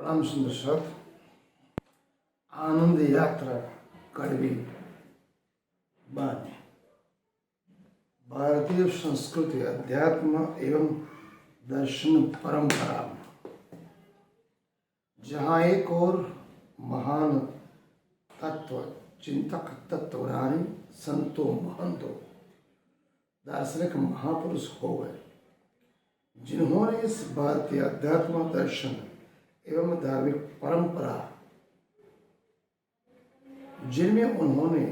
रामचंद्र साथ आनंद यात्रा कड़वी बानी भारतीय संस्कृति अध्यात्म एवं दर्शन परंपरा में जहाँ एक और महान तत्व चिंतक तत्वज्ञानी संतों महंतों दार्शनिक महापुरुष हो गए, जिन्होंने इस भारतीय अध्यात्म दर्शन एवं धार्मिक परंपरा जिनमें उन्होंने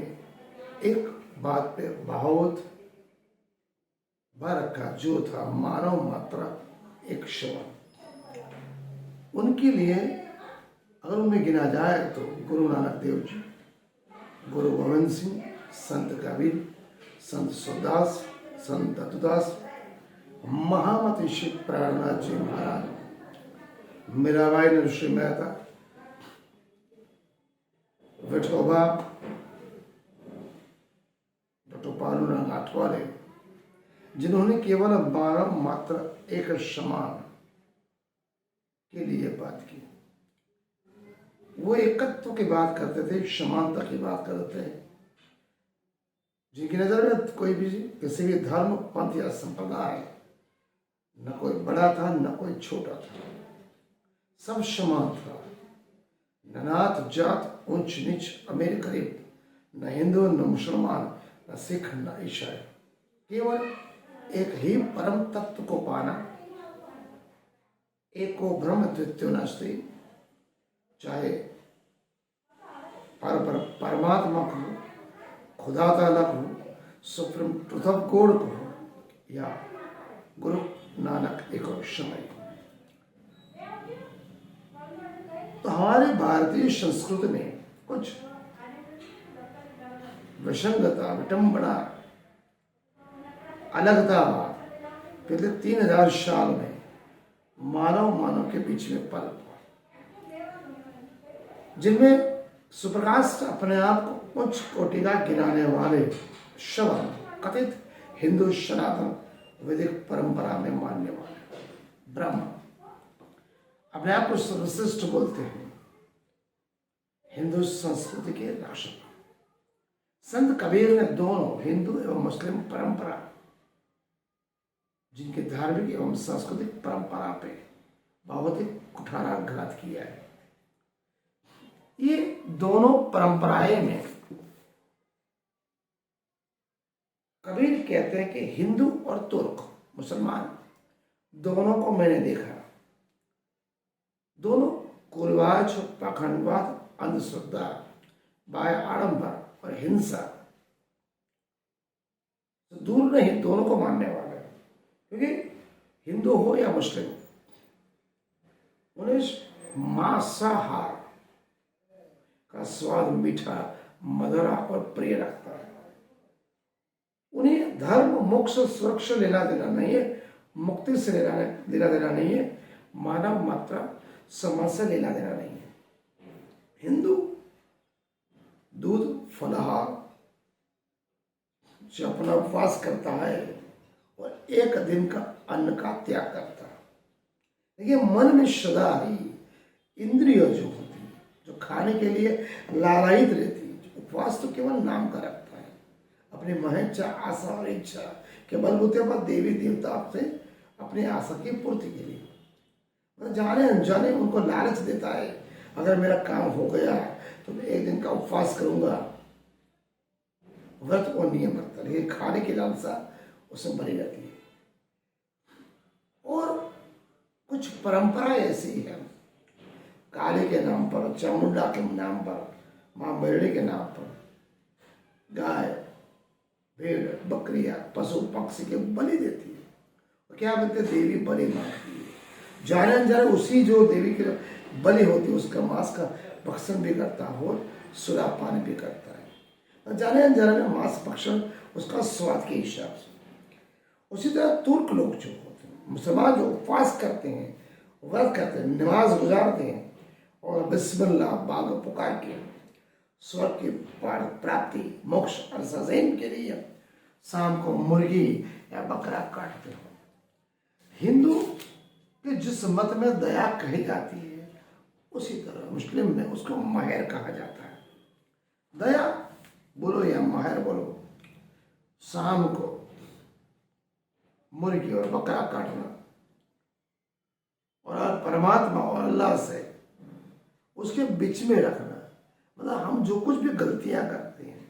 एक बात पे बहुत बार रखा, जो था मानव मात्र एक शव। उनके लिए अगर उनमें गिना जाए तो गुरु नानक देव जी, गुरु गोविंद सिंह, संत कबीर, संत सूरदास, संत दत्तदास, महामती शिव प्राणनाथ जी महाराज, मीराबाई नरसिंह मेहता, विठोबा, डॉक्टर पालूराम आठवाले, जिन्होंने केवल मानव मात्र एक समान के लिए बात की। वो एकत्व की बात करते थे, समानता की बात करते थे। जिनकी नजर में कोई भी किसी भी धर्म, पंथ या संप्रदाय न कोई बड़ा था न कोई छोटा था, सब समान था। न नात जात, ऊंच नीच, अमीर गरीब, न हिंदू न मुसलमान, न सिख न ईसाई, केवल एक ही परम तत्व को पाना। एको ब्रह्म द्वितीयो नास्ति, चाहे परमात्मा को, खुदा ताला को, सुप्रीम पृथक गॉड को, या गुरु नानक एक और समय। तो हमारे भारतीय संस्कृति में कुछ विसंगता, विटंबना, अलगता पिछले 3000 साल में मानव के बीच में पल पड़ा, जिनमें सुप्रकाश अपने आप को उच्च कोटि का गिराने वाले शब्द कथित हिंदू सनातन वैदिक परंपरा में मानने वाले ब्रह्म अपने आप को सर्वश्रेष्ठ बोलते हैं, हिंदू संस्कृति के राशक। संत कबीर ने दोनों हिंदू एवं मुस्लिम परंपरा, जिनके धार्मिक एवं सांस्कृतिक परंपरा पे बहुत ही कुठाराघात किया है। ये दोनों परंपराएं में कबीर कहते हैं कि हिंदू और तुर्क मुसलमान दोनों को मैंने देखा, दोनों कुरिवाज, पाखंडवाद, अंधश्रद्धा, बाह्य आडंबर और हिंसा तो दूर नहीं, दोनों को मानने वाले हैं। क्योंकि हिंदू हो या मुस्लिम, उन्हें मांसाहार का स्वाद मीठा, मधुरा और प्रिय लगता है। उन्हें धर्म, मोक्ष, सुरक्षा लेना देना नहीं है, मुक्ति से लेना देना नहीं है, मानव मात्र समाज से लेना देना नहीं है। हिंदू दूध, फलाहार, जो अपना उपवास करता है और एक दिन का अन्न का त्याग करता है। देखिए, मन में सदा ही इंद्रिय जो होती है, जो खाने के लिए लालायित रहती है, उपवास तो केवल नाम का रखता है, अपनी महत्ता, आशा और इच्छा के बलबूते पर देवी देवता से अपनी आशा की पूर्ति के लिए जाने अनजाने उनको लालच देता है। अगर मेरा काम हो गया तो मैं एक दिन का उपवास करूंगा, व्रत और नियम रखता, लेकिन खाने की लालसा उसमें बनी रहती है। और कुछ परंपराएं ऐसी है, काली के नाम पर, चामुंडा के नाम पर, मां बैरड़ी के नाम पर गाय, भेड़, बकरियां, पशु पक्षी के बलि देती है। और क्या बोलते, देवी बलि मांगती है। जाने अनजाने उसी जो देवी की बलि होती है उसका मांस का भक्षण भी करता है और सुरापान भी करता है। और जाने अनजाने में मांस भक्षण उसका स्वाद के हिसाब से। उसी तरह तुर्क लोग जो होते हैं, मुसलमान जो उपवास करते हैं, व्रत करते हैं, नमाज गुजारते हैं और बिस्मिल्लाह बाग पुकार के स्वर्ग की प्राप्ति, मोक्ष और सजैन के लिए शाम को मुर्गी या बकरा काटते हो। हिंदू कि जिस मत में दया कही जाती है उसी तरह मुस्लिम में उसको महर कहा जाता है। दया बोलो या महर बोलो, शाम को मुर्गी और बकरा काटना और परमात्मा और अल्लाह से उसके बीच में रखना। मतलब हम जो कुछ भी गलतियां करते हैं,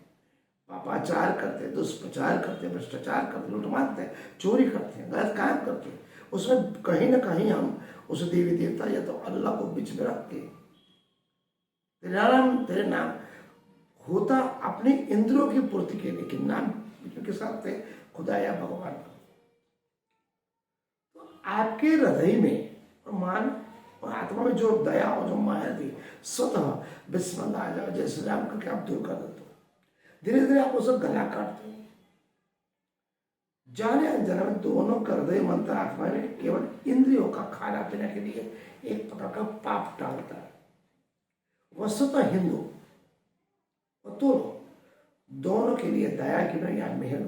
पापाचार करते हैं, दुष्प्रचार करते हैं, भ्रष्टाचार करते हैं, लूट मारते हैं, चोरी करते हैं, गलत काम करते हैं, उसमें कहीं ना कहीं हम उस देवी देवता या तो अल्लाह को बीच में रख के तेरे नाम होता अपने इंद्रियों की पूर्ति के लिए, कि नाम के साथ थे खुदा या भगवान का। तो आपके हृदय में और मान और आत्मा में जो दया और जो माया थी, स्वतः बिस्मिल्लाह आ जाओ, जय श्री राम करके आप दूर कर देते हो। धीरे धीरे आप उसे गला काटते हो। जाने अनजाने में दोनों का हृदय मंत्र आत्मा में केवल इंद्रियों का खाना पीने के लिए एक प्रकार का पाप टालता है। वस्तुतः हिंदू और तो दोनों के लिए दया की ना या मेहर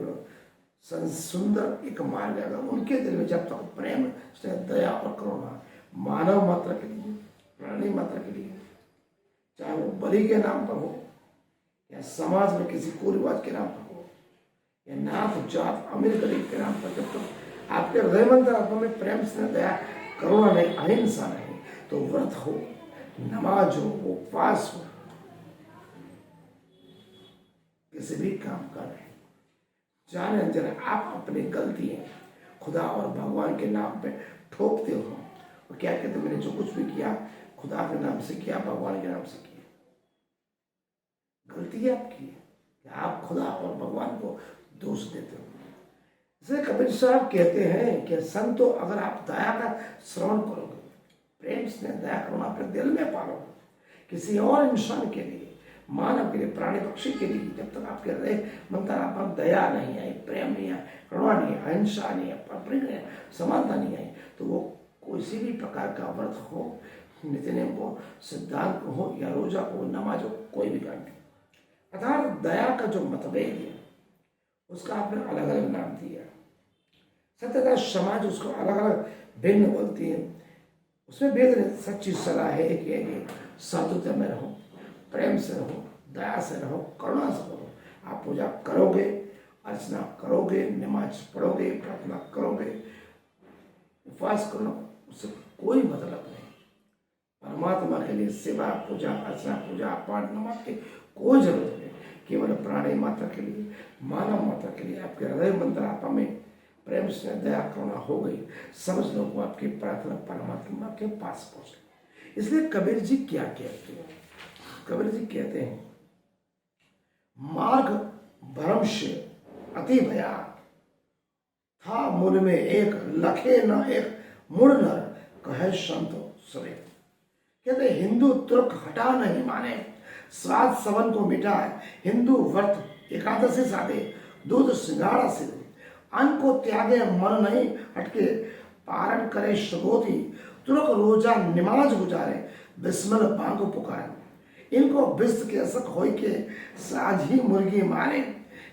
सुंदर एक मार्ग है। अगर उनके दिल में जब तक प्रेम से दया और करुणा मानव मात्र के लिए, प्राणी मात्र के लिए, चाहे वो बलि के नाम पर हो या समाज में किसी कुरिवाज के नाम पर हो या नाथ जात अमीर गरीब के नाम पर, जब तक आपके हृदय मंत्र आत्मा में प्रेम से दया करुणा नहीं, अहिंसा नहीं, तो व्रत हो, नमाज हो, उपवास हो, किसी भी काम कर रहे हैं, जाने अनजाने आप अपनी गलतियां खुदा और भगवान के नाम पे ठोकते हो और क्या कहते, मैंने जो कुछ भी किया खुदा के नाम से किया, भगवान के नाम से किया। गलती आपकी है कि आप खुदा और भगवान को दोष देते हो। इसलिए कबीर साहब कहते हैं कि संतो, अगर आप दया का श्रवण करोगे, प्रेम से दया करुणा अपने दिल में पालोगे, किसी और इंसान के लिए, मानव के लिए, प्राणी पक्षी के लिए, जब तक आपके हृदय मंत्र आप दया नहीं आई, प्रेम नहीं आई, करुणा नहीं आई, अहिंसा नहीं आई, समानता नहीं आई, तो वो किसी भी प्रकार का व्रत हो, नित्यनेम हो, सिद्धांत हो या रोजा हो, नमाज हो, कोई भी काम नहीं। अर्थात दया का जो मतभेद है उसका आपने अलग अलग नाम दिया। सत्यता समाज उसको अलग अलग भिन्न बोलती है। उसमें भेद नहीं। सच्ची सलाह है कि साधुता में रहो, प्रेम से रहो, दया से रहो, करुणा से रहो। आप पूजा करोगे, अर्चना करोगे, नमाज पढ़ोगे, प्रार्थना करोगे, उपवास करो, उससे कोई मतलब नहीं। परमात्मा के लिए सेवा, पूजा, अर्चना, पूजा पाठ, नमाज की कोई जरूरत नहीं। केवल प्राणी मात्र के लिए, मानव मात्र के लिए आपके हृदय मंत्र आत्मा में प्रेम से दया करुणा हो गई, समझ लो वो आपकी प्रार्थना परमात्मा के पास पहुंचे। इसलिए कबीर जी क्या कहते हैं? कबीर जी कहते हैं, मार्ग भरम से अति भया था, मूल में एक लखे न एक मुड़ न कहे संत सवे। कहते हिंदू तुर्क हटा नहीं माने, श्राद्ध सवन को मिटाए, हिंदू व्रत एकादशी साधे, दूध सिंगाड़ा से, अन्न को त्यागे मन नहीं हटके, पारण करे सुगोती, तुर्क रोजा नमाज गुजारे, बिस्मिल बांगो पुकारे, इनको बिस्त के असक होई के साझी मुर्गी मारे,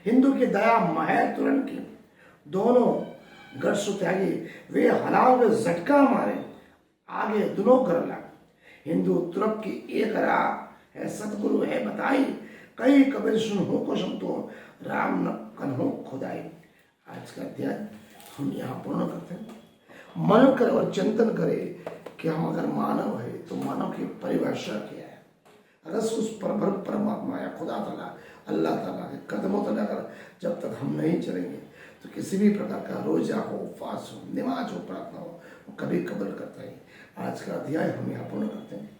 हिंदू की दया महर तुरंत की, दोनों गर्ष त्यागी वे हलाल में झटका मारे, आगे दोनों कर लग, हिंदू तुर्क की एक राह है, सतगुरु है बताई, कई कबीर सुनहु को समतो, राम न कन्हो खुदाई। आज का अध्याय हम यहाँ पूर्ण करते हैं। मन करे और चिंतन करे कि हम अगर मानव है तो मानव की परिभाषा क्या है। अगर उस परमात्मा या खुदा ताला, अल्लाह ताला के कदमों तक अगर जब तक हम नहीं चलेंगे तो किसी भी प्रकार का रोजा हो, उपवास हो, नमाज हो, प्रार्थना हो, वो कभी कबूल करता है। आज का अध्याय हम यहाँ पूर्ण करते हैं।